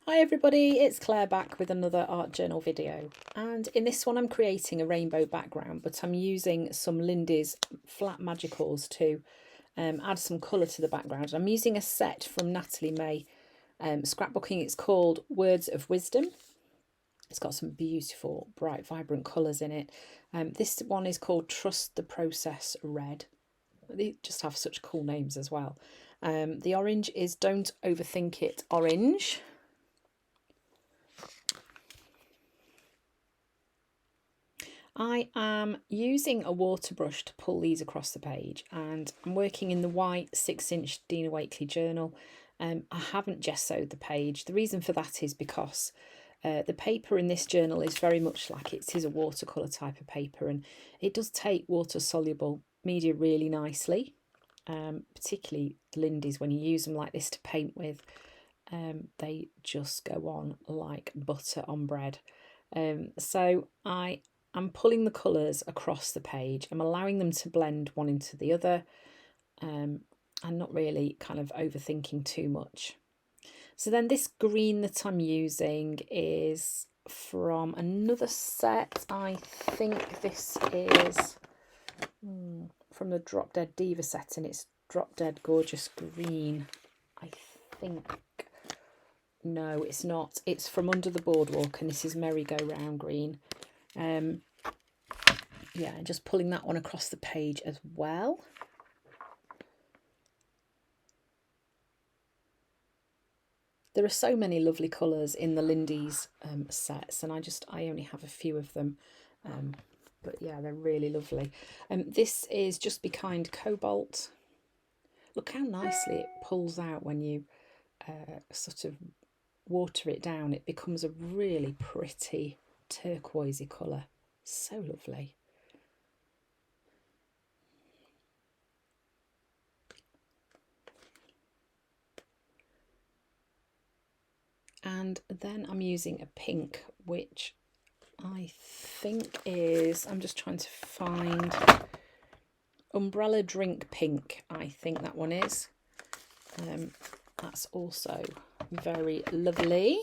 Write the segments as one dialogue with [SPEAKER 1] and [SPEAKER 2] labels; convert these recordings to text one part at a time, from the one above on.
[SPEAKER 1] Hi everybody, it's Claire back with another art journal video, and in this one I'm creating a rainbow background, but I'm using some Lindy's flat magicals to add some colour to the background. I'm using a set from Natalie May scrapbooking. It's called Words of Wisdom. It's got some beautiful bright vibrant colours in it. This one is called Trust the Process Red. They just have such cool names as well. The orange is Don't Overthink It Orange. I am using a water brush to pull these across the page, and I'm working in the white 6-inch Dina Wakley journal. I haven't gessoed the page. The reason for that is because the paper in this journal is very much like it is a watercolour type of paper, and it does take water soluble media really nicely, particularly Lindy's. When you use them like this to paint with, they just go on like butter on bread. So I'm pulling the colours across the page. I'm allowing them to blend one into the other, and not really kind of overthinking too much. So then this green that I'm using is from another set. I think this is from the Drop Dead Diva set, and it's Drop Dead Gorgeous Green. I think. No, it's not. It's from Under the Boardwalk, and this is Merry-Go-Round Green. Yeah, just pulling that one across the page as well. There are so many lovely colours in the Lindy's sets, and I only have a few of them, but yeah, they're really lovely. This is Just Be Kind Cobalt. Look how nicely it pulls out when you sort of water it down. It becomes a really pretty turquoisey colour. So lovely. And then I'm using a pink, which I think is, I'm just trying to find, Umbrella Drink Pink, I think that one is. That's also very lovely.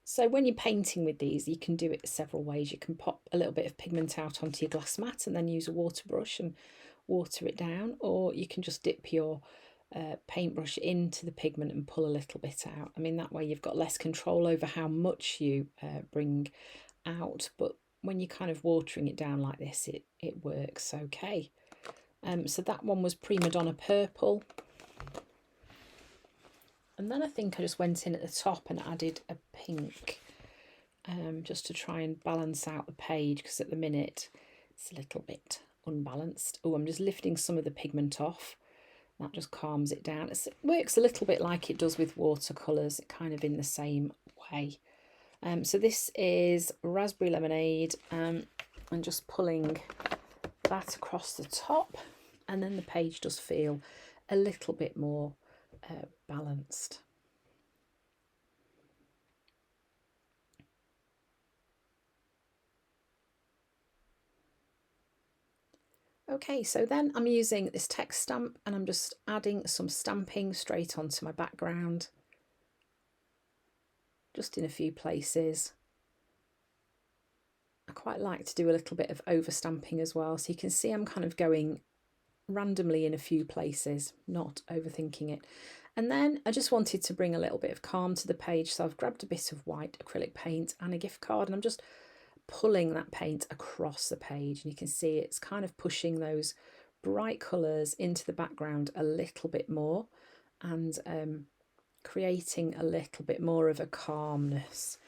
[SPEAKER 1] So when you're painting with these, you can do it several ways. You can pop a little bit of pigment out onto your glass mat and then use a water brush and water it down, or you can just dip your paintbrush into the pigment and pull a little bit out. I mean, that way you've got less control over how much you bring out, but when you're kind of watering it down like this, it works okay. So that one was Prima Donna Purple. And then I think I just went in at the top and added a pink, just to try and balance out the page, because at the minute it's a little bit unbalanced. Oh, I'm just lifting some of the pigment off. That just calms it down. It works a little bit like it does with watercolours, kind of in the same way. So this is Raspberry Lemonade, and just pulling that across the top, and then the page does feel a little bit more balanced. Okay, so then I'm using this text stamp, and I'm just adding some stamping straight onto my background, just in a few places. I quite like to do a little bit of over stamping as well, so you can see I'm kind of going randomly in a few places, not overthinking it. And then I just wanted to bring a little bit of calm to the page, so I've grabbed a bit of white acrylic paint and a gift card, and I'm just pulling that paint across the page, and you can see it's kind of pushing those bright colours into the background a little bit more, and creating a little bit more of a calmness.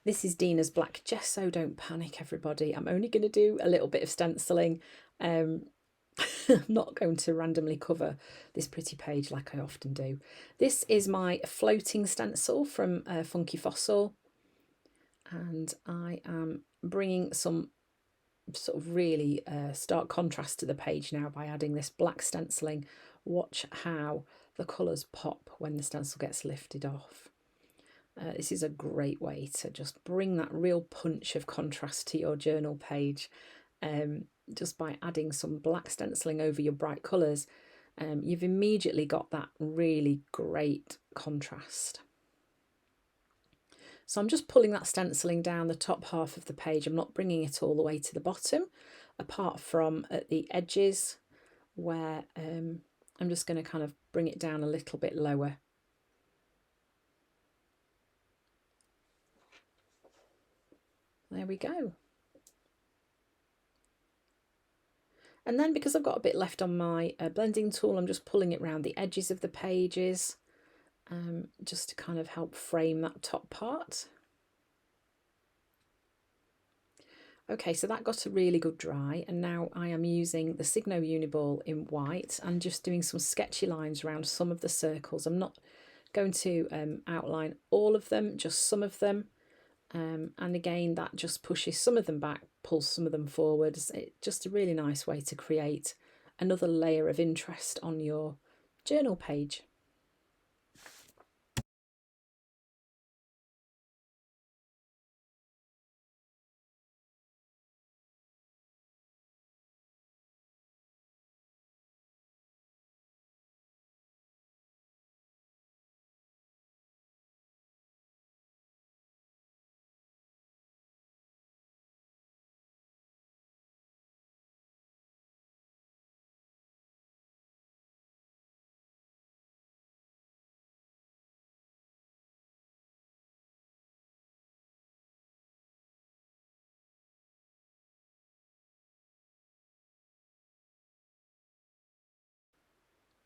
[SPEAKER 1] This is Dina's Black Gesso. Don't panic, everybody. I'm only going to do a little bit of stenciling. I'm not going to randomly cover this pretty page like I often do. This is my floating stencil from Funky Fossil, and I am bringing some sort of really stark contrast to the page now by adding this black stenciling. Watch how the colours pop when the stencil gets lifted off. This is a great way to just bring that real punch of contrast to your journal page, just by adding some black stenciling over your bright colours. you've immediately got that really great contrast. So I'm just pulling that stenciling down the top half of the page. I'm not bringing it all the way to the bottom, apart from at the edges where I'm just going to kind of bring it down a little bit lower. There we go. And then because I've got a bit left on my blending tool, I'm just pulling it around the edges of the pages, just to kind of help frame that top part. Okay, so that got a really good dry, and now I am using the Signo Uniball in white and just doing some sketchy lines around some of the circles. I'm not going to outline all of them, just some of them. And again, that just pushes some of them back, pulls some of them forwards. It's just a really nice way to create another layer of interest on your journal page.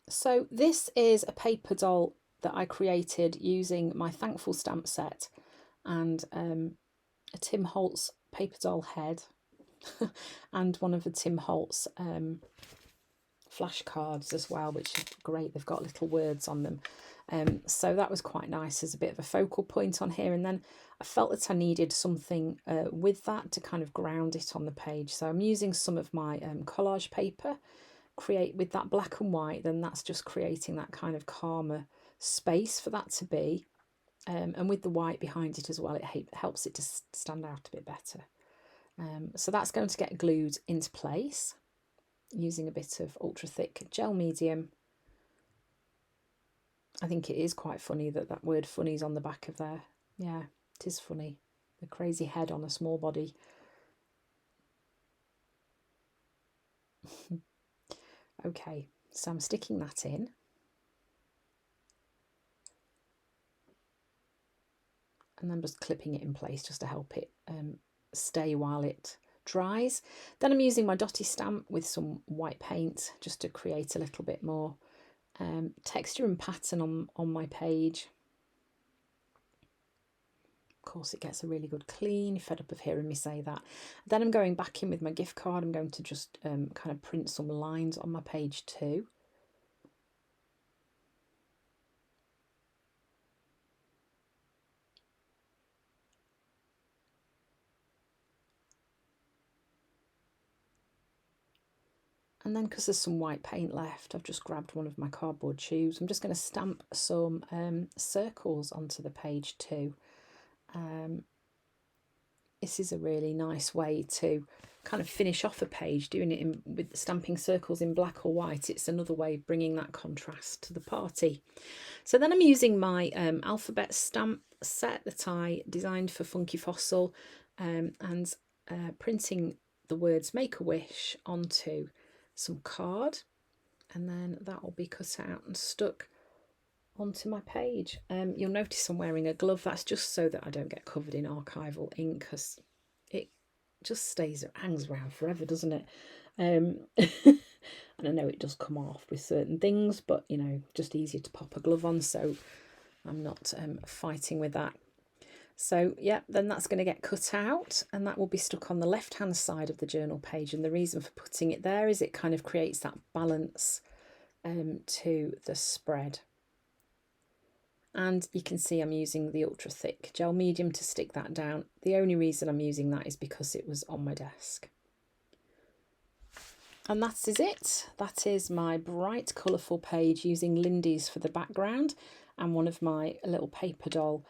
[SPEAKER 1] So this is a paper doll that I created using my Thankful stamp set and a Tim Holtz paper doll head and one of the Tim Holtz flashcards as well, which is great. They've got little words on them. So that was quite nice as a bit of a focal point on here. And then I felt that I needed something with that to kind of ground it on the page. So I'm using some of my collage paper, create with that black and white, then that's just creating that kind of calmer space for that to be. And with the white behind it as well, it helps it to stand out a bit better. So that's going to get glued into place using a bit of ultra thick gel medium. I think it is quite funny that that word funny is on the back of there. Yeah, it is funny. The crazy head on a small body. Okay, so I'm sticking that in. And then just clipping it in place just to help it stay while it dries. Then I'm using my dotty stamp with some white paint just to create a little bit more texture and pattern on my page. Of course, it gets a really good clean. You're fed up of hearing me say that. Then I'm going back in with my gift card. I'm going to just kind of print some lines on my page too. And then because there's some white paint left, I've just grabbed one of my cardboard tubes. I'm just going to stamp some circles onto the page too. This is a really nice way to kind of finish off a page, doing it with stamping circles in black or white. It's another way of bringing that contrast to the party. So then I'm using my alphabet stamp set that I designed for Funky Fossil and printing the words Make a Wish onto some card, and then that will be cut out and stuck onto my page. You'll notice I'm wearing a glove. That's just so that I don't get covered in archival ink, because it just hangs around forever, doesn't it? And I know it does come off with certain things, but you know, just easier to pop a glove on, so I'm not fighting with that. So yeah, then that's going to get cut out, and that will be stuck on the left hand side of the journal page. And the reason for putting it there is it kind of creates that balance to the spread. And you can see I'm using the ultra thick gel medium to stick that down. The only reason I'm using that is because it was on my desk. And that is it. That is my bright colourful page using Lindy's for the background and one of my little paper doll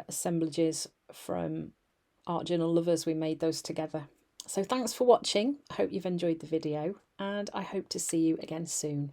[SPEAKER 1] assemblages from Art Journal Lovers. We made those together. So thanks for watching. I hope you've enjoyed the video, and I hope to see you again soon.